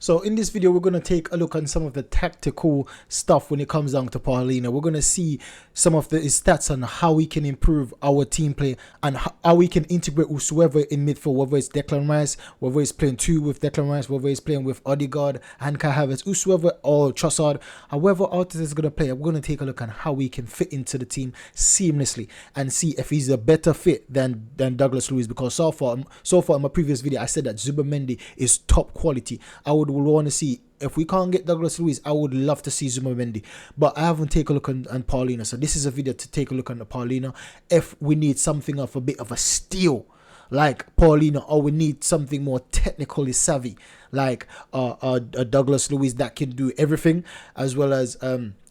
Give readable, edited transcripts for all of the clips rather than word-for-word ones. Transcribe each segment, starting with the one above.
So in this video, we're going to take a look on some of the tactical stuff when it comes down to Palhinha. We're going to see some of the stats on how we can improve our team play and how we can integrate whoever in midfield, whether it's Declan Rice, whether it's playing two with Declan Rice, whether it's playing with Odegaard and Kai Havertz, whoever, or Trossard, however Arteta is going to play. We're going to take a look on how we can fit into the team seamlessly and see if he's a better fit than Douglas Luiz, because so far in my previous video I said that Zubimendi is top quality. I would want to see, if we can't get Douglas Luiz, I would love to see Zubimendi, but I haven't taken a look on Palhinha. So this is a video to take a look on the Palhinha. If we need something of a bit of a steal like Palhinha, or we need something more technically savvy like a Douglas Luiz that can do everything, as well as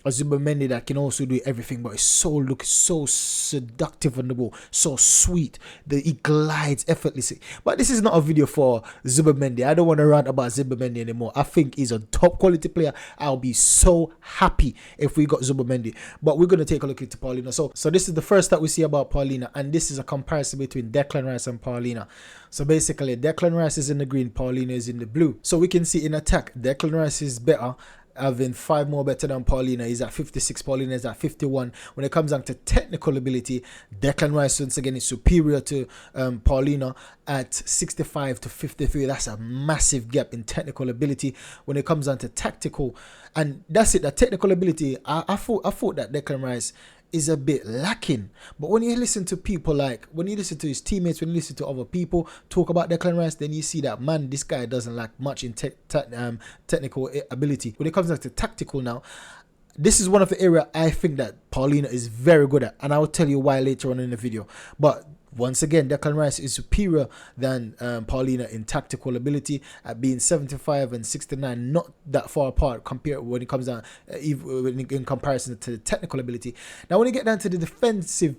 a Zubimendi that can also do everything, but it looks so seductive on the ball, so sweet, that he glides effortlessly. But this is not a video for Zubimendi. I don't want to rant about Zubimendi anymore. I think he's a top quality player. I'll be so happy if we got Zubimendi. But we're going to take a look into Palhinha. So this is the first that we see about Palhinha, and this is a comparison between Declan Rice and Palhinha. So basically, Declan Rice is in the green, Palhinha is in the blue. So we can see in attack, Declan Rice is better, having 5 more better than Palhinha. He's at 56, Palhinha is at 51. When it comes down to technical ability, Declan Rice once again is superior to Palhinha at 65 to 53. That's a massive gap in technical ability. When it comes down to tactical, and that's it, that technical ability, I thought that Declan Rice is a bit lacking. But when you listen to people, like when you listen to his teammates, when you listen to other people talk about Declan Rice, then you see that, man, this guy doesn't lack much in technical ability. When it comes down to tactical now, this is one of the areas I think that Palhinha is very good at, and I will tell you why later on in the video. But once again, Declan Rice is superior than Palhinha in tactical ability at being 75 and 69, not that far apart compared when it comes down in comparison to the technical ability. Now, when you get down to the defensive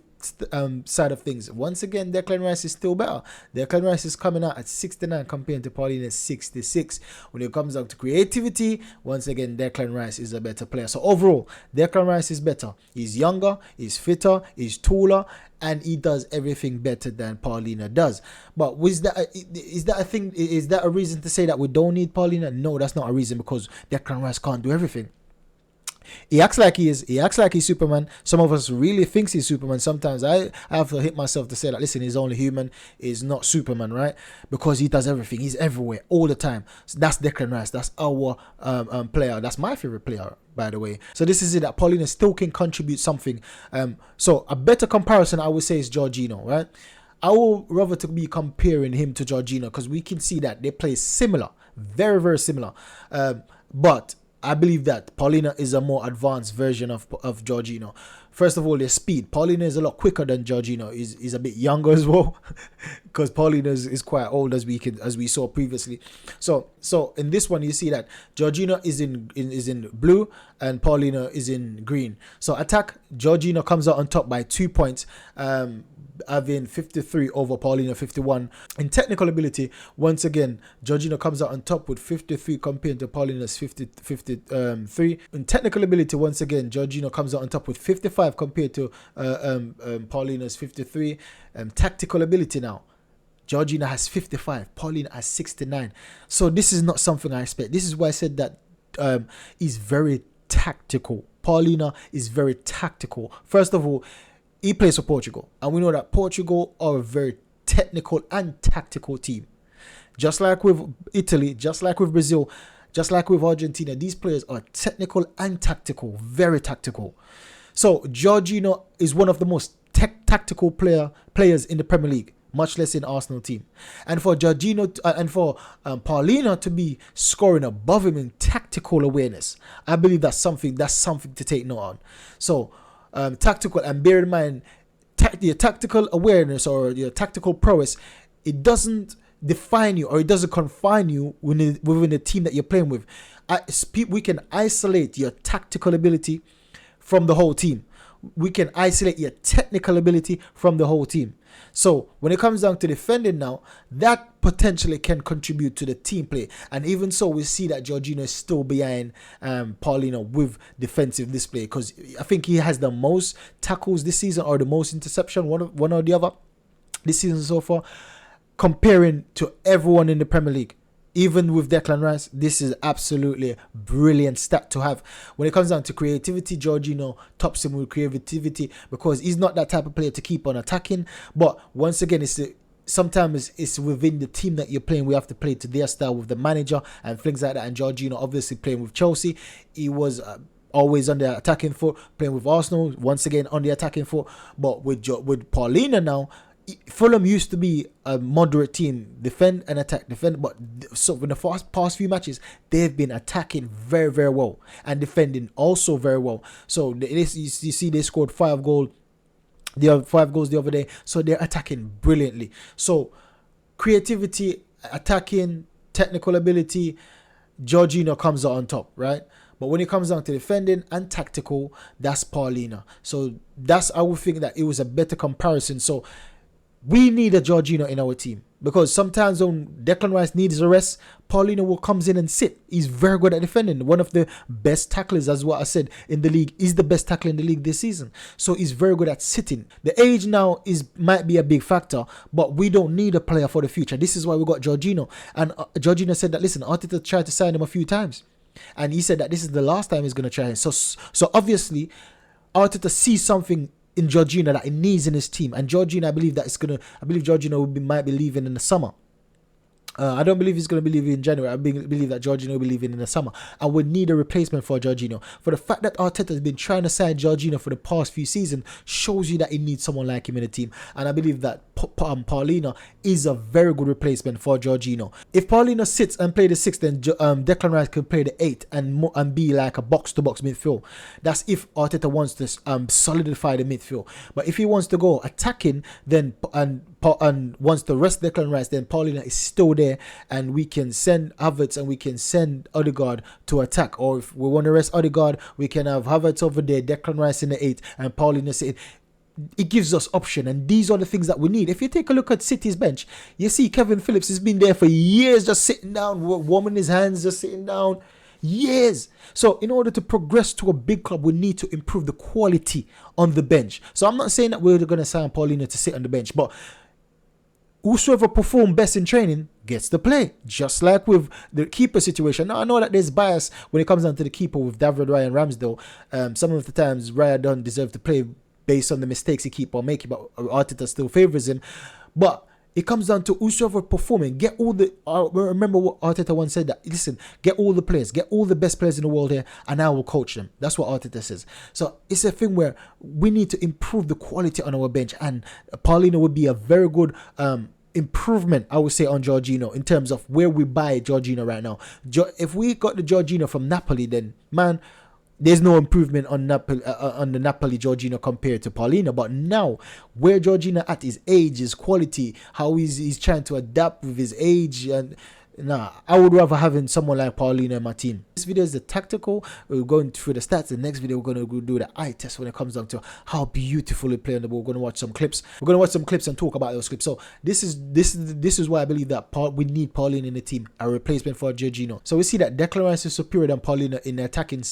side of things, once again, Declan Rice is still better. Declan Rice is coming out at 69 compared to Palhinha 66. When it comes down to creativity, once again, Declan Rice is a better player. So overall, Declan Rice is better. He's younger, he's fitter, he's taller, and he does everything better than Palhinha does. But is that a thing? Is that a reason to say that we don't need Palhinha? No, that's not a reason, because Declan Rice can't do everything. He acts like he is. He acts like he's Superman. Some of us really thinks he's Superman. Sometimes I have to hit myself to say that, listen, he's only human. He's not Superman, right? Because he does everything. He's everywhere all the time. So that's Declan Rice. That's our player. That's my favorite player, by the way. So this is it, that Palhinha still can contribute something. So a better comparison, I would say, is Jorginho, right? I would rather to be comparing him to Jorginho, because we can see that they play similar, very, very similar. But I believe that Palhinha is a more advanced version of Jorginho. First of all, their speed. Palhinha is a lot quicker than Jorginho. He's a bit younger as well, because Palhinha is quite old, as we saw previously. So in this one, you see that Jorginho is in blue and Palhinha is in green. So attack, Jorginho comes out on top by 2 points, having 53 over Palhinha 51. In technical ability, once again, Jorginho comes out on top with 53 compared to Palhinha's 53. In technical ability, once again, Jorginho comes out on top with 55 compared to Palhinha's 53. Tactical ability now, Jorginho has 55, Palhinha has 69. So this is not something I expect. This is why I said that he's very tactical. Palhinha is very tactical. First of all, he plays for Portugal, and we know that Portugal are a very technical and tactical team. Just like with Italy, just like with Brazil, just like with Argentina, these players are technical and tactical, very tactical. So Jorginho is one of the most tactical players in the Premier League, much less in Arsenal team. And for Jorginho and for Palhinha to be scoring above him in tactical awareness, I believe that's something to take note on. So tactical, and bear in mind, your tactical awareness or your tactical prowess, it doesn't define you, or it doesn't confine you within the team that you're playing with. We can isolate your tactical ability from the whole team. We can isolate your technical ability from the whole team. So when it comes down to defending now, that potentially can contribute to the team play. And even so, we see that Jorginho is still behind Palhinha with defensive display, because I think he has the most tackles this season, or the most interception, one or the other this season so far, comparing to everyone in the Premier League. Even with Declan Rice, this is absolutely brilliant stat to have. When it comes down to creativity, Jorginho tops him with creativity because he's not that type of player to keep on attacking. But once again, sometimes it's within the team that you're playing. We have to play to their style with the manager and things like that. And Jorginho, obviously playing with Chelsea, he was always on the attacking foot. Playing with Arsenal, once again on the attacking foot. But with Palhinha now, Fulham used to be a moderate team, defend and attack, but so in the past few matches, they've been attacking very, very well and defending also very well. So you see they scored 5 goals. They have 5 goals the other day, so they're attacking brilliantly. So creativity, attacking, technical ability, Jorginho comes out on top, right? But when it comes down to defending and tactical, that's Palhinha. So I would think that it was a better comparison. So we need a Jorginho in our team because sometimes when Declan Rice needs a rest, Palhinha will comes in and sit. He's very good at defending. One of the best tacklers, as what I said, in the league. Is the best tackler in the league this season. So he's very good at sitting. The age now might be a big factor, but we don't need a player for the future. This is why we got Jorginho. And Jorginho said that, listen, Arteta tried to sign him a few times. And he said that this is the last time he's going to try. So obviously, Arteta sees something in Jorginho that he needs in his team, and Jorginho, I believe Jorginho might be leaving in the summer. I don't believe he's going to be leaving in January. I believe that Jorginho will be leaving in the summer. I would need a replacement for Jorginho. For the fact that Arteta has been trying to sign Jorginho for the past few seasons shows you that he needs someone like him in the team. And I believe that Palhinha is a very good replacement for Jorginho. If Palhinha sits and play the 6, then Declan Rice can play the 8 and be like a box-to-box midfield. That's if Arteta wants to solidify the midfield. But if he wants to go attacking, then and wants to rest Declan Rice, then Palhinha is still there, and we can send Havertz and we can send Odegaard to attack. Or if we want to rest Odegaard, we can have Havertz over there, Declan Rice in the 8, and Palhinha sitting. It gives us option, and these are the things that we need. If you take a look at City's bench, you see Kevin Phillips has been there for years, just sitting down, warming his hands, just sitting down. Years. So in order to progress to a big club, we need to improve the quality on the bench. So I'm not saying that we're going to sign Palhinha to sit on the bench, but whosoever performs best in training gets to play, just like with the keeper situation. Now, I know that there's bias when it comes down to the keeper with David Raya and Ramsdale. Some of the times, Raya don't deserve to play based on the mistakes he keep on making, but Arteta still favours him. But it comes down to whosoever performing. Get all the... remember what Arteta once said, that, listen, get all the players, get all the best players in the world here, and I will coach them. That's what Arteta says. So it's a thing where we need to improve the quality on our bench, and Palhinha would be a very good improvement, I would say, on Jorginho in terms of where we buy Jorginho right now. If we got the Jorginho from Napoli, then, man, there's no improvement on the Napoli Jorginho compared to Palhinha. But now, where Jorginho at, his age, his quality, how he's trying to adapt with his age, and I would rather having someone like Palhinha in my team. This video is the tactical. We're going through the stats. The next video, we're going to do the eye test when it comes down to how beautiful we play on the ball. We're going to watch some clips. We're going to watch some clips and talk about those clips. So this is why I believe that we need Palhinha in the team, a replacement for Jorginho. So we see that Declan Rice is superior than Palhinha in the attacking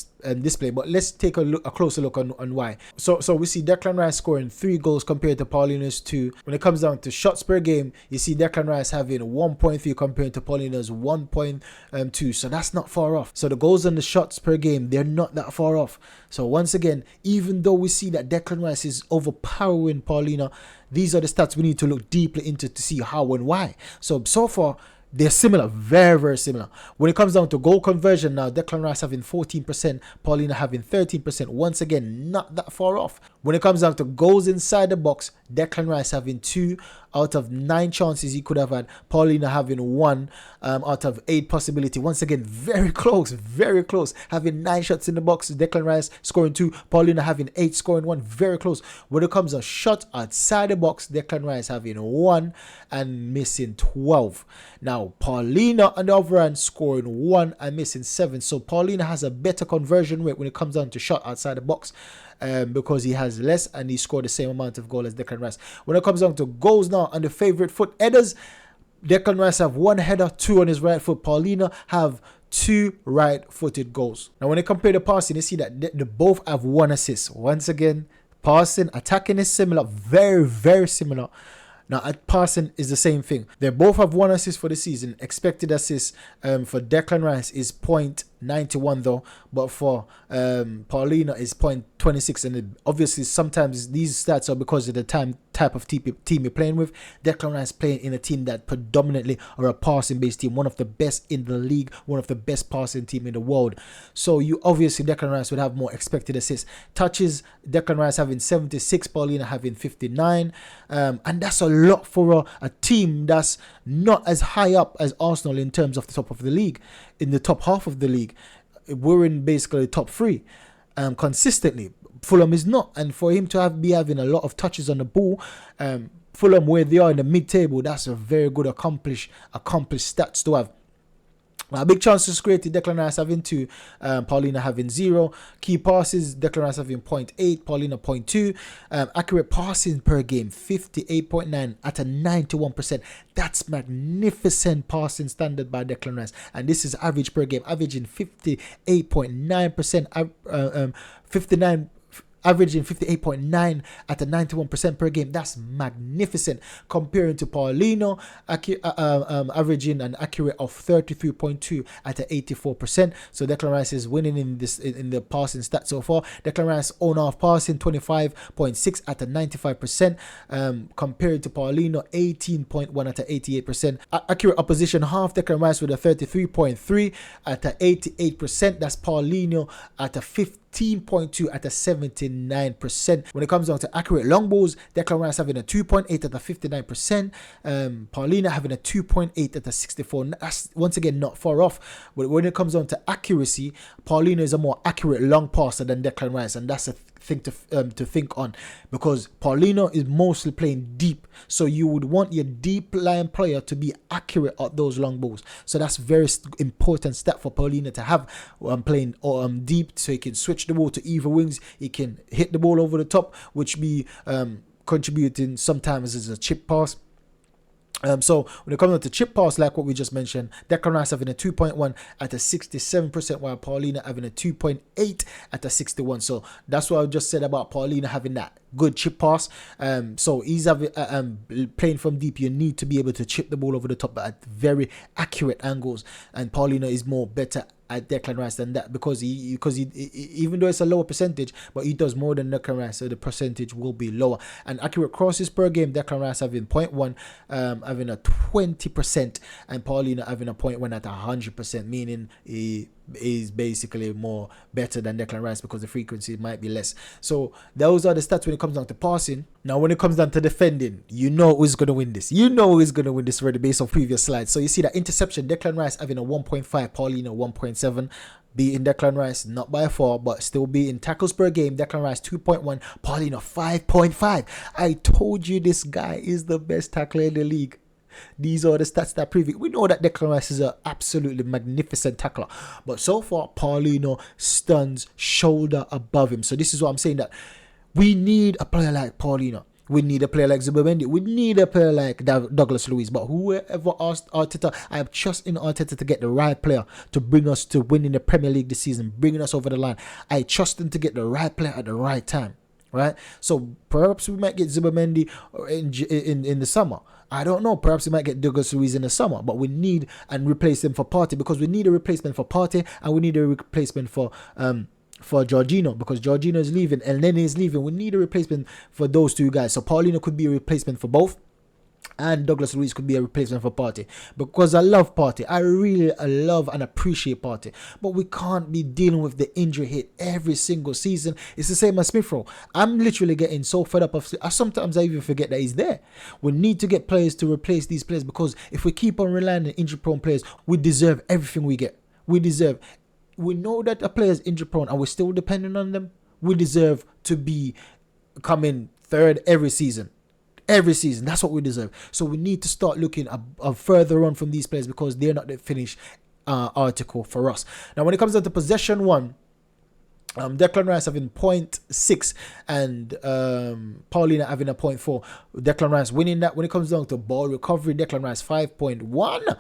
display. But let's take a closer look on why. So we see Declan Rice scoring 3 goals compared to Palhinha's 2. When it comes down to shots per game, you see Declan Rice having 1.3 compared to Palhinha's 1.2. So that's not far off. So the goals and the shots per game, they're not that far off. So once again, even though we see that Declan Rice is overpowering Palhinha, these are the stats we need to look deeply into to see how and why. So far, they're similar, very, very similar. When it comes down to goal conversion now, Declan Rice having 14%, Palhinha having 13%. Once again, not that far off. When it comes down to goals inside the box, Declan Rice having 2 out of 9 chances he could have had. Palhinha having 1 out of 8 possibility. Once again, very close, very close. Having 9 shots in the box, Declan Rice scoring 2. Palhinha having 8, scoring 1. Very close. When it comes to shot outside the box, Declan Rice having 1 and missing 12. Now, Palhinha on the other hand scoring 1 and missing 7. So Palhinha has a better conversion rate when it comes down to shot outside the box. Because he has less and he scored the same amount of goal as Declan Rice. When it comes down to goals now on the favourite foot headers, Declan Rice have 1 header, 2 on his right foot. Palhinha have 2 right-footed goals. Now when you compare the passing, you see that they both have 1 assist. Once again, passing, attacking is similar, very, very similar. Now, at passing is the same thing. They both have 1 assist for the season. Expected assists for Declan Rice is 0.91 though, but for Palhinha is 0.26. And obviously, sometimes these stats are because of the type of team you're playing with. Declan Rice playing in a team that predominantly are a passing-based team, one of the best in the league, one of the best passing team in the world. So you obviously Declan Rice would have more expected assists. Touches, Declan Rice having 76, Palhinha having 59, and that's a lot for a team that's not as high up as Arsenal in terms of the top of the league, in the top half of the league. We're in basically the top 3 consistently. Fulham is not, and for him to be having a lot of touches on the ball, Fulham where they are in the mid-table, that's a very good accomplished stats to have. Now, big chances created, Declan Rice having 2, Palhinha having 0. Key passes, Declan Rice having 0.8, Palhinha 0.2. Accurate passing per game, 58.9 at a 91%. That's magnificent passing standard by Declan Rice. And this is average per game, averaging 58.9%, averaging 58.9 at a 91% per game. That's magnificent. Comparing to Palhinha, averaging an accurate of 33.2 at a 84%. So Declan Rice is winning in the passing stats so far. Declan Rice on off passing 25.6 at a 95%. Compared to Palhinha, 18.1 at a 88%. Accurate opposition half, Declan Rice with a 33.3 at a 88%. That's Palhinha at a 15.2 at a 79%. When it comes down to accurate long balls, Declan Rice having a 2.8 at a 59%. Palhinha having a 2.8 at a 64%. That's once again not far off. But when it comes down to accuracy, Palhinha is a more accurate long passer than Declan Rice, and that's a thing to think on, because Palhinha is mostly playing deep, so you would want your deep line player to be accurate at those long balls. So that's very important stat for Palhinha to have playing deep, so he can switch the ball to either wings, he can hit the ball over the top, which be contributing sometimes as a chip pass. So when it comes to chip pass, like what we just mentioned, Declan Rice having a 2.1 at a 67%, while Palhinha having a 2.8 at a 61%. So that's what I just said about Palhinha having that good chip pass. So he's having playing from deep. You need to be able to chip the ball over the top at very accurate angles, and Palhinha is better at Declan Rice than that, because he even though it's a lower percentage, but he does more than Declan Rice, so the percentage will be lower. And accurate crosses per game, Declan Rice having 0.1, having a 20%, and Palhinha having a 0.1 at 100%, meaning he is basically more better than Declan Rice because the frequency might be less. So those are the stats when it comes down to passing. Now when it comes down to defending, you know who's going to win this. You know who's going to win this already based on previous slides. So you see that interception, Declan Rice having a 1.5, Palhinha 1.7. Beating Declan Rice, not by far, but still beating tackles per game. Declan Rice 2.1, Palhinha 5.5. I told you this guy is the best tackler in the league. These are the stats that prove it. We know that Declan Rice is an absolutely magnificent tackler, but so far Palhinha stands shoulder above him. So this is what I'm saying, that we need a player like Palhinha. We need a player like Zubimendi. We need a player like Douglas Luiz. But whoever asked Arteta, I am trusting Arteta to get the right player to bring us to winning the Premier League this season, bringing us over the line. I trust him to get the right player at the right time. Right? So perhaps we might get Zubimendi in the summer. I don't know. Perhaps we might get Douglas Luiz in the summer, but we need and replace him for Partey, because we need a replacement for Partey and we need a replacement for Jorginho, because Jorginho is leaving, El Nene is leaving. We need a replacement for those two guys. So Palhinha could be a replacement for both, and Douglas Luiz could be a replacement for Partey, because I love Partey. I really love and appreciate Partey, but we can't be dealing with the injury hit every single season. It's the same as Smith Rowe. I'm literally getting so fed up of. Sometimes I even forget that he's there. We need to get players to replace these players, because if we keep on relying on injury-prone players, we deserve everything we get. We know that a player is injury-prone and we're still depending on them. We deserve to be coming third every season. Every season, that's what we deserve. So we need to start looking further on from these players, because they're not the finished article for us. Now, when it comes down to possession one, Declan Rice having 0.6 and Palhinha having a 0.4. Declan Rice winning that. When it comes down to ball recovery, Declan Rice 5.1.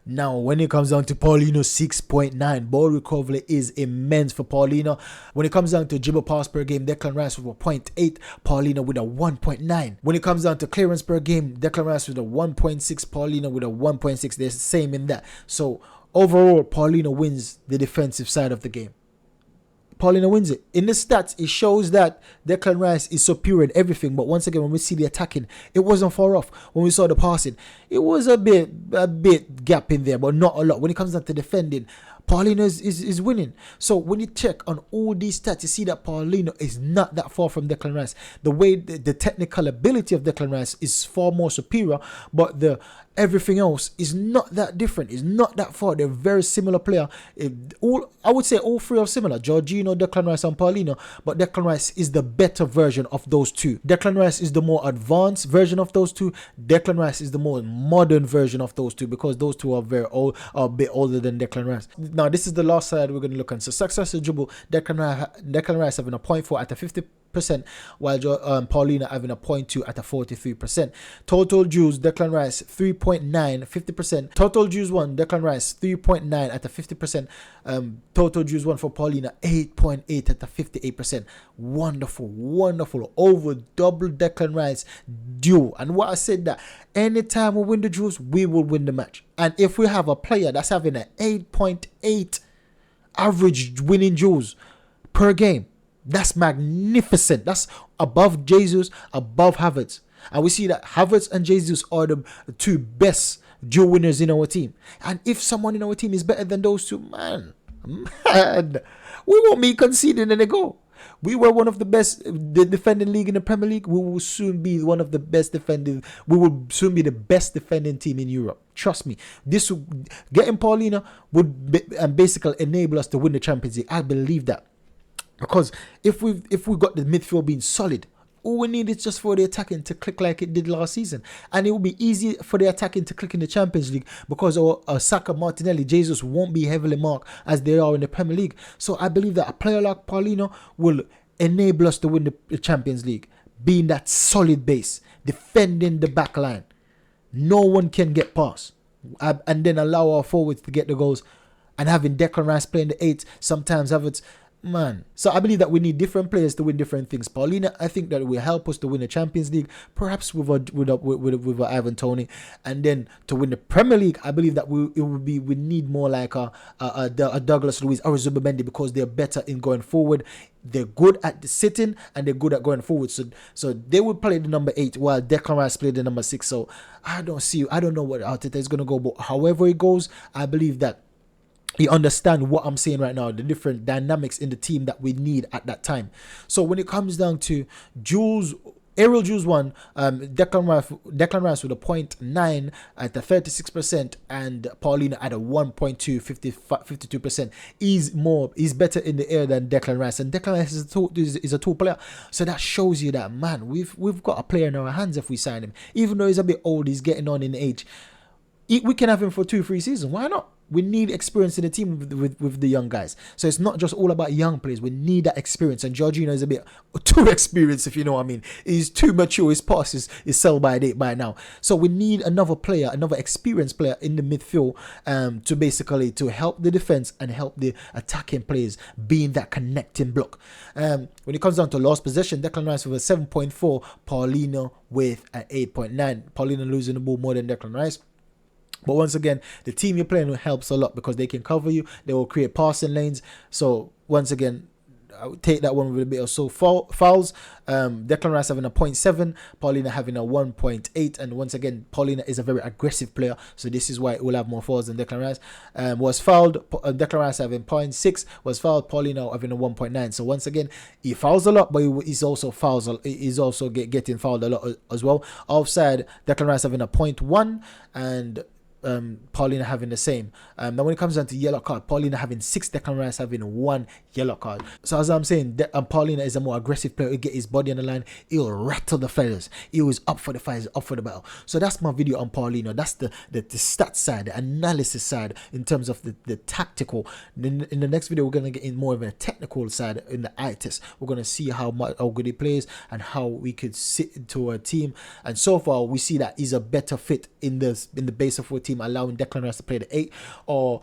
Now, when it comes down to Palhinha, 6.9. Ball recovery is immense for Palhinha. When it comes down to dribble pass per game, Declan Rice with a 0.8, Palhinha with a 1.9. When it comes down to clearance per game, Declan Rice with a 1.6, Palhinha with a 1.6. They're the same in that. So, overall, Palhinha wins the defensive side of the game. Palhinha wins it. In the stats, it shows that Declan Rice is superior in everything. But once again, when we see the attacking, it wasn't far off. When we saw the passing, it was a bit gap in there, but not a lot. When it comes down to defending, Palhinha is winning. So when you check on all these stats, you see that Palhinha is not that far from Declan Rice. The way the technical ability of Declan Rice is far more superior, but the everything else is not that different. It's not that far. They're very similar player. I would say all three are similar. Jorginho, Declan Rice, and Palhinha. But Declan Rice is the better version of those two. Declan Rice is the more advanced version of those two. Declan Rice is the more modern version of those two, because those two are very old, are a bit older than Declan Rice. Now, this is the last side we're going to look at. So, successful dribble, Declan Rice having a 0.4 at a 50%, while Palhinha having a 0.2 at a 43%. Total duels, Declan Rice 3.9, 50%. Total duels 1, Declan Rice 3.9 at a 50%. Total duels 1 for Palhinha 8.8 at a 58%. Wonderful. Over double Declan Rice duel. And what I said, that anytime we win the duels, we will win the match. And if we have a player that's having an 8.8 average winning duels per game, that's magnificent. That's above Jesus, above Havertz. And we see that Havertz and Jesus are the two best dual winners in our team. And if someone in our team is better than those two, man, we won't be conceding any goal. We were one of the best defending league in the Premier League. We will soon be one of the best defending. We will soon be the best defending team in Europe. Trust me. Getting Palhinha would basically enable us to win the Champions League. I believe that. Because if we got the midfield being solid, all we need is just for the attacking to click like it did last season. And it will be easy for the attacking to click in the Champions League, because Saka, Martinelli, Jesus won't be heavily marked as they are in the Premier League. So I believe that a player like Palhinha will enable us to win the Champions League, being that solid base, defending the back line. No one can get past. And then allow our forwards to get the goals. And having Declan Rice playing the 8, sometimes Havertz. Man, so I believe that we need different players to win different things. Palhinha, I think that will help us to win the Champions League, perhaps with Ivan Toney, and then to win the Premier League. I believe that we need more like a Douglas Luiz or Zubimendi, because they're better in going forward. They're good at the sitting and they're good at going forward. So they will play the number 8 while Declan Rice played the number 6. So I don't know what Arteta is gonna go, but however it goes, I believe that you understand what I'm saying right now, the different dynamics in the team that we need at that time. So when it comes down to aerial duels 1, Declan Rice with a 0.9 at the 36%, and Palhinha at a 1.2, 52%. He's better in the air than Declan Rice, and Declan Rice is a tall player. So that shows you that, man, we've got a player in our hands if we sign him. Even though he's a bit old, he's getting on in age. We can have him for 2-3 seasons. Why not? We need experience in the team with the young guys. So it's not just all about young players. We need that experience. And Jorginho is a bit too experienced, if you know what I mean. He's too mature. His pass is sell by date by now. So we need another player, another experienced player in the midfield to help the defense and help the attacking players being that connecting block. When it comes down to lost possession, Declan Rice with a 7.4, Palhinha with an 8.9. Palhinha losing the ball more than Declan Rice. But once again, the team you're playing with helps a lot, because they can cover you. They will create passing lanes. So once again, I would take that one with a bit of fouls. Declan Rice having a 0.7, Palhinha having a 1.8, and once again, Palhinha is a very aggressive player, so this is why it will have more fouls than Declan Rice. Was fouled, Declan Rice having 0.6, was fouled, Palhinha having a 1.9. So once again, he fouls a lot, but he's also getting fouled a lot as well. Offside, Declan Rice having a 0.1, and Palhinha having the same. Now when it comes down to yellow card, Palhinha having 6, Declan Rice having 1 yellow card. So as I'm saying, Palhinha is a more aggressive player. He'll get his body on the line. He'll rattle the fellas. He was up for the fight, up for the battle. So that's my video on Palhinha. That's the stats side, the analysis side, in terms of the tactical. In the next video, we're going to get in more of a technical side in the eye test. We're going to see how good he plays and how we could sit into a team. And so far, we see that he's a better fit in the base of our team team, allowing Declan Rice to play the 8, or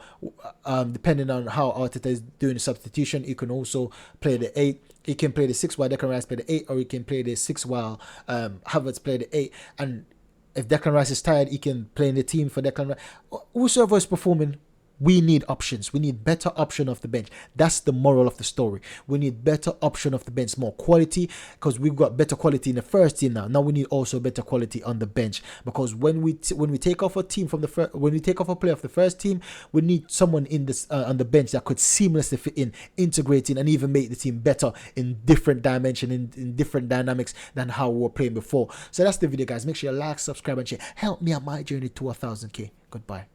depending on how Arteta is doing the substitution, he can also play the 8. He can play the 6 while Declan Rice play the 8, or he can play the 6 while Havertz play the 8. And if Declan Rice is tired, he can play in the team for Declan Rice. Whoever is performing, we need options. We need better option off the bench. That's the moral of the story. We need better option off the bench, more quality, because we've got better quality in the first team now. Now we need also better quality on the bench, because when we take off a team from the when we take off a player of the first team, we need someone in this on the bench that could seamlessly fit in, integrating, and even make the team better in different dimension, in different dynamics than how we were playing before. So that's the video, guys. Make sure you like, subscribe, and share. Help me on my journey to 1,000K. Goodbye.